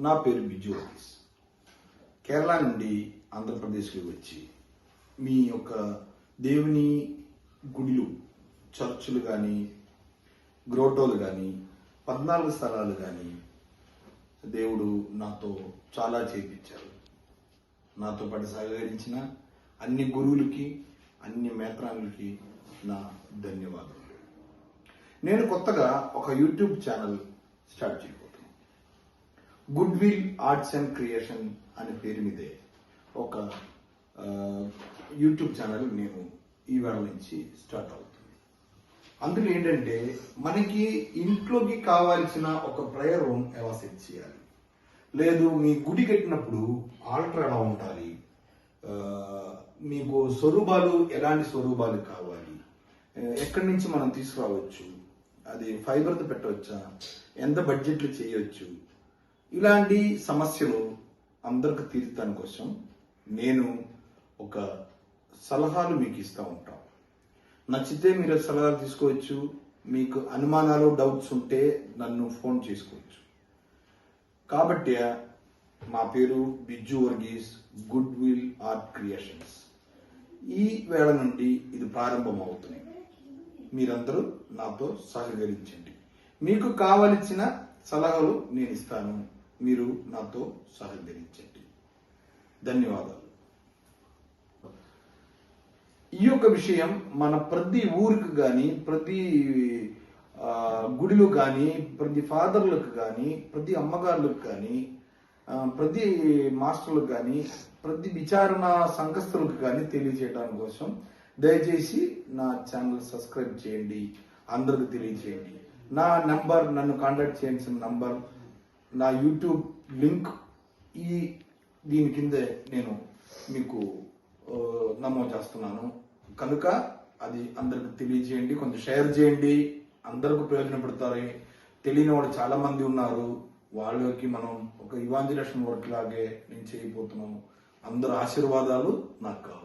నా పేరు బిజ్జు వర్గీస్. కేరళ నుండి ఆంధ్రప్రదేశ్కి వచ్చి మీ యొక్క దేవుని గుడిలు, చర్చులు కానీ, గ్రోటోలు కానీ, 14 స్థలాలు కానీ దేవుడు నాతో చాలా చేయించారు. నాతో పాటు సహకరించిన అన్ని గురువులకి, అన్ని మేత్రాలకి నా ధన్యవాదాలు. నేను కొత్తగా ఒక యూట్యూబ్ ఛానల్ స్టార్ట్ చేయబోతున్నాను. Good will arts and creation అనే పేరు మీదే ఒక యూట్యూబ్ ఛానల్ నేను ఈవేళ నుంచి స్టార్ట్ అవుతుంది. అందులో ఏంటంటే మనకి ఇంట్లోకి కావాల్సిన ఒక ప్రేయర్ రూమ్ ఎలా సెట్ చేయాలి, లేదు మీ గుడి కట్టినప్పుడు ఆల్టర్ ఎలా ఉండాలి, మీకు స్వరూపాలు ఎలాంటి స్వరూపాలు కావాలి, ఎక్కడి నుంచి మనం తీసుకురావచ్చు, అది ఫైబర్తో పెట్టవచ్చా, ఎంత బడ్జెట్లు చేయవచ్చు, ఇలాంటి సమస్యలు అందరికి తీర్చడానికి కోసం నేను ఒక సలహాలు మీకు ఇస్తూ ఉంటాం. నచ్చితే మీరు సలహాలు తీసుకోవచ్చు. మీకు అనుమానాలు, డౌట్స్ ఉంటే నన్ను ఫోన్ చేసుకోవచ్చు. కాబట్టి మా పేరు Biju Varghese, good will art creations. ఈ వేళ నుండి ఇది ప్రారంభం అవుతుంది. మీరందరూ నాతో సహకరించండి. మీకు కావలసిన సలహాలు నేను ఇస్తాను, మీరు నాతో సహకరించండి. ధన్యవాదాలు. ఈ యొక్క విషయం మన ప్రతి ఊరికి కానీ, ప్రతి గుడిలో కానీ, ప్రతి ఫాదర్లకు కానీ, ప్రతి అమ్మగారులకు కానీ, ప్రతి మాస్టర్లకు కానీ, ప్రతి విచారణ సంఘస్థులకు కానీ తెలియజేయడం కోసం దయచేసి నా ఛానల్ సబ్స్క్రైబ్ చేయండి, అందరికి తెలియజేయండి. నా నంబర్, నన్ను కాంటాక్ట్ చేయాల్సిన నంబర్, నా యూట్యూబ్ లింక్ దీని కిందే నేను మీకు నమోదు చేస్తున్నాను. కనుక అది అందరికి తెలియజేయండి, కొంచెం షేర్ చేయండి, అందరికి ప్రయోజనపడతారు. తెలియని వాళ్ళు చాలా మంది ఉన్నారు, వాళ్ళకి మనం ఒక ఇవాంజలిషన్ వర్క్ లాగే నేను చేయబోతున్నాము. అందరు ఆశీర్వాదాలు నాకు కావాలి.